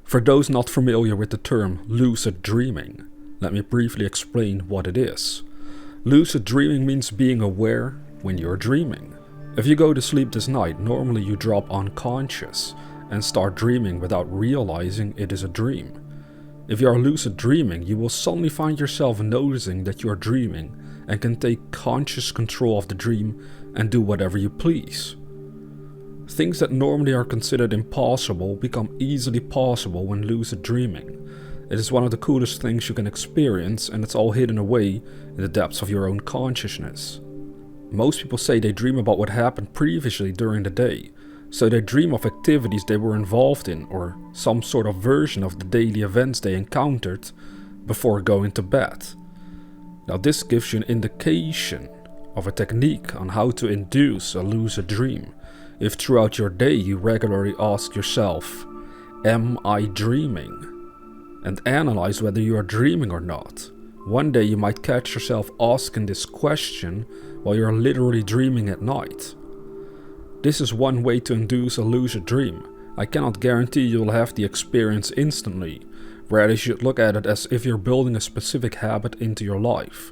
For those not familiar with the term lucid dreaming, let me briefly explain what it is. Lucid dreaming means being aware when you're dreaming. If you go to sleep this night, normally you drop unconscious and start dreaming without realizing it is a dream. If you are lucid dreaming, you will suddenly find yourself noticing that you are dreaming and can take conscious control of the dream and do whatever you please. Things that normally are considered impossible become easily possible when lucid dreaming. It is one of the coolest things you can experience, and it's all hidden away in the depths of your own consciousness. Most people say they dream about what happened previously during the day, so they dream of activities they were involved in or some sort of version of the daily events they encountered before going to bed. Now this gives you an indication of a technique on how to induce a lucid dream. If throughout your day you regularly ask yourself, "Am I dreaming?" and analyze whether you are dreaming or not. One day you might catch yourself asking this question while you're literally dreaming at night. This is one way to induce a lucid dream. I cannot guarantee you'll have the experience instantly. Rather, you should look at it as if you're building a specific habit into your life.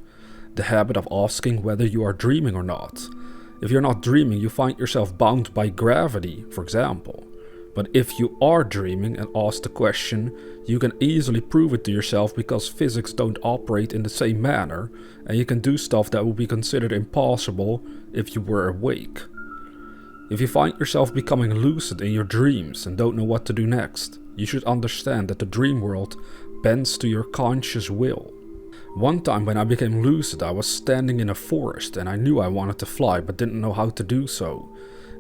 The habit of asking whether you are dreaming or not. If you're not dreaming, you find yourself bound by gravity, for example. But if you are dreaming and ask the question, you can easily prove it to yourself because physics don't operate in the same manner, and you can do stuff that would be considered impossible if you were awake. If you find yourself becoming lucid in your dreams and don't know what to do next, you should understand that the dream world bends to your conscious will. One time when I became lucid, I was standing in a forest and I knew I wanted to fly but didn't know how to do so.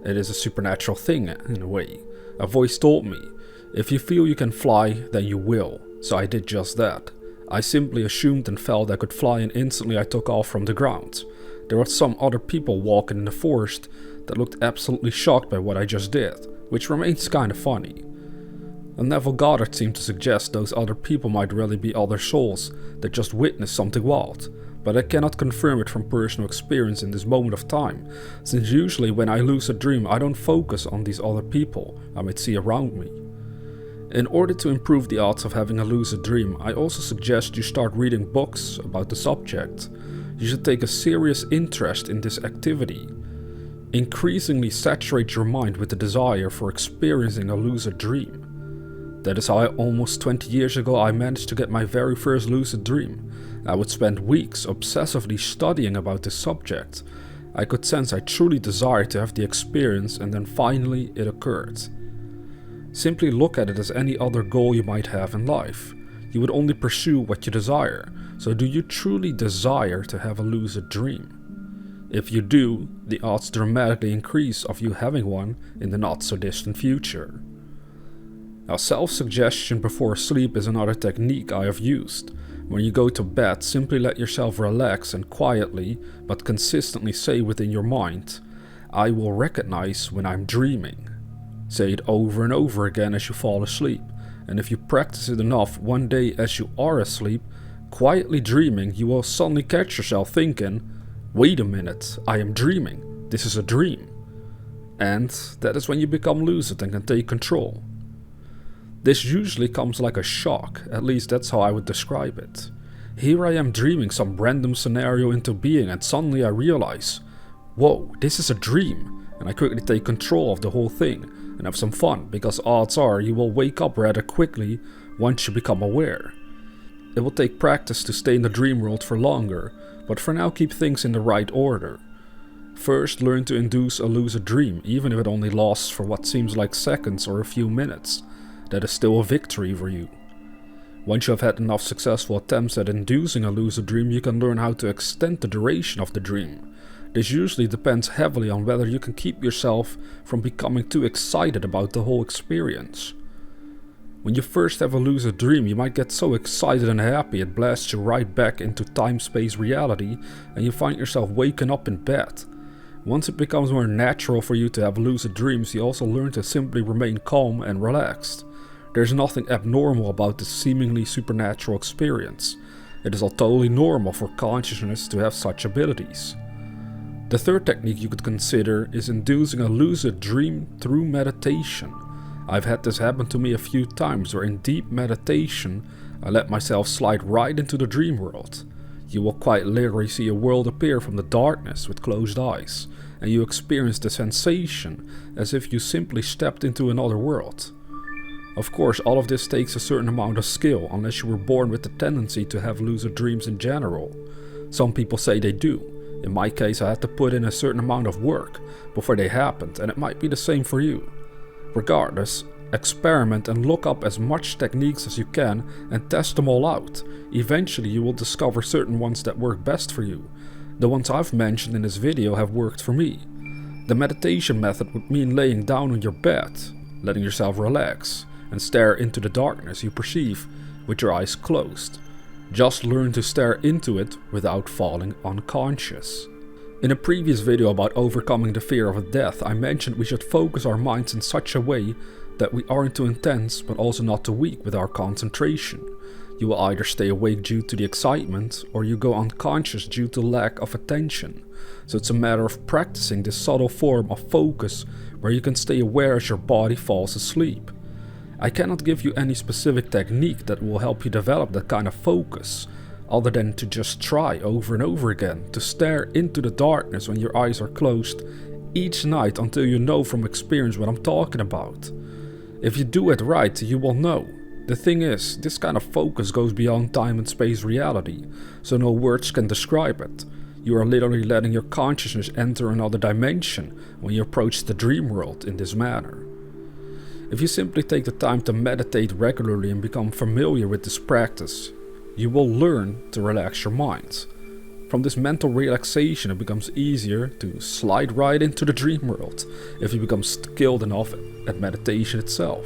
It is a supernatural thing in a way. A voice told me, if you feel you can fly, then you will. So I did just that. I simply assumed and felt I could fly, and instantly I took off from the ground. There were some other people walking in the forest that looked absolutely shocked by what I just did, which remains kinda funny. And Neville Goddard seemed to suggest those other people might really be other souls that just witnessed something wild, but I cannot confirm it from personal experience in this moment of time, since usually when I lucid dream I don't focus on these other people I might see around me. In order to improve the odds of having a lucid dream, I also suggest you start reading books about the subject. You should take a serious interest in this activity. Increasingly saturate your mind with the desire for experiencing a lucid dream. That is how almost 20 years ago I managed to get my very first lucid dream. I would spend weeks obsessively studying about this subject. I could sense I truly desired to have the experience, and then finally it occurred. Simply look at it as any other goal you might have in life. You would only pursue what you desire. So do you truly desire to have a lucid dream? If you do, the odds dramatically increase of you having one in the not so distant future. Now, self-suggestion before sleep is another technique I have used. When you go to bed, simply let yourself relax and quietly, but consistently say within your mind, "I will recognize when I'm dreaming." Say it over and over again as you fall asleep, and if you practice it enough, one day as you are asleep, quietly dreaming, you will suddenly catch yourself thinking, "Wait a minute, I am dreaming. This is a dream." And that is when you become lucid and can take control. This usually comes like a shock, at least that's how I would describe it. Here I am dreaming some random scenario into being, and suddenly I realize, whoa, this is a dream, and I quickly take control of the whole thing and have some fun, because odds are you will wake up rather quickly once you become aware. It will take practice to stay in the dream world for longer, but for now keep things in the right order. First, learn to induce a lucid dream, even if it only lasts for what seems like seconds or a few minutes. That is still a victory for you. Once you have had enough successful attempts at inducing a lucid dream, you can learn how to extend the duration of the dream. This usually depends heavily on whether you can keep yourself from becoming too excited about the whole experience. When you first have a lucid dream, you might get so excited and happy it blasts you right back into time-space reality, and you find yourself waking up in bed. Once it becomes more natural for you to have lucid dreams, you also learn to simply remain calm and relaxed. There's nothing abnormal about this seemingly supernatural experience. It is all totally normal for consciousness to have such abilities. The third technique you could consider is inducing a lucid dream through meditation. I've had this happen to me a few times where in deep meditation I let myself slide right into the dream world. You will quite literally see a world appear from the darkness with closed eyes, and you experience the sensation as if you simply stepped into another world. Of course, all of this takes a certain amount of skill, unless you were born with the tendency to have lucid dreams in general. Some people say they do. In my case, I had to put in a certain amount of work before they happened, and it might be the same for you. Regardless, experiment and look up as much techniques as you can and test them all out. Eventually you will discover certain ones that work best for you. The ones I've mentioned in this video have worked for me. The meditation method would mean laying down on your bed, letting yourself relax, and stare into the darkness you perceive with your eyes closed. Just learn to stare into it without falling unconscious. In a previous video about overcoming the fear of death, I mentioned we should focus our minds in such a way that we aren't too intense but also not too weak with our concentration. You will either stay awake due to the excitement or you go unconscious due to lack of attention. So it's a matter of practicing this subtle form of focus where you can stay aware as your body falls asleep. I cannot give you any specific technique that will help you develop that kind of focus, other than to just try over and over again to stare into the darkness when your eyes are closed each night until you know from experience what I'm talking about. If you do it right, you will know. The thing is, this kind of focus goes beyond time and space reality, so no words can describe it. You are literally letting your consciousness enter another dimension when you approach the dream world in this manner. If you simply take the time to meditate regularly and become familiar with this practice, you will learn to relax your mind. From this mental relaxation, it becomes easier to slide right into the dream world if you become skilled enough at meditation itself.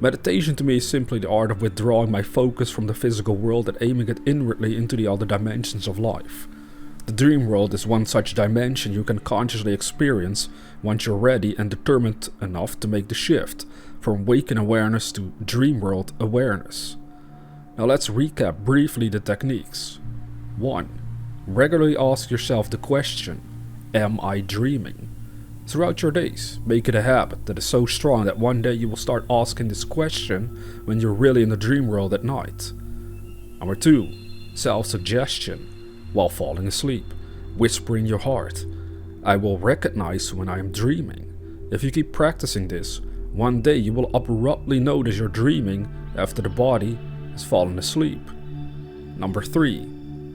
Meditation to me is simply the art of withdrawing my focus from the physical world and aiming it inwardly into the other dimensions of life. The dream world is one such dimension you can consciously experience once you're ready and determined enough to make the shift from waking awareness to dream world awareness. Now let's recap briefly the techniques. 1. Regularly ask yourself the question, am I dreaming? Throughout your days, make it a habit that is so strong that one day you will start asking this question when you're really in the dream world at night. Number 2. Self-suggestion. While falling asleep, whisper in your heart, I will recognize when I am dreaming. If you keep practicing this, one day you will abruptly notice you're dreaming after the body has fallen asleep. Number 3.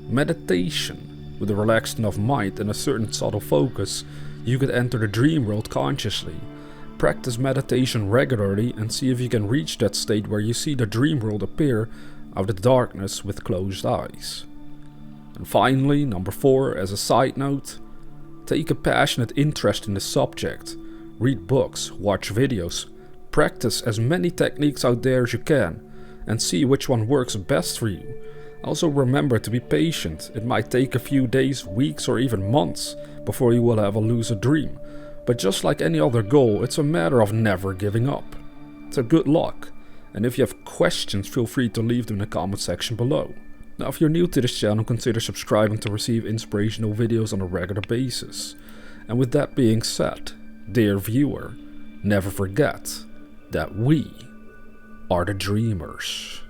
Meditation. With a relaxed enough mind and a certain subtle focus, you could enter the dream world consciously. Practice meditation regularly and see if you can reach that state where you see the dream world appear out of the darkness with closed eyes. And finally, number 4, as a side note, take a passionate interest in the subject. Read books, watch videos, practice as many techniques out there as you can, and see which one works best for you. Also remember to be patient. It might take a few days, weeks, or even months before you will have a lucid dream. But just like any other goal, it's a matter of never giving up. So good luck. And if you have questions, feel free to leave them in the comment section below. Now if you're new to this channel, consider subscribing to receive inspirational videos on a regular basis. And with that being said, dear viewer, never forget that we are the dreamers.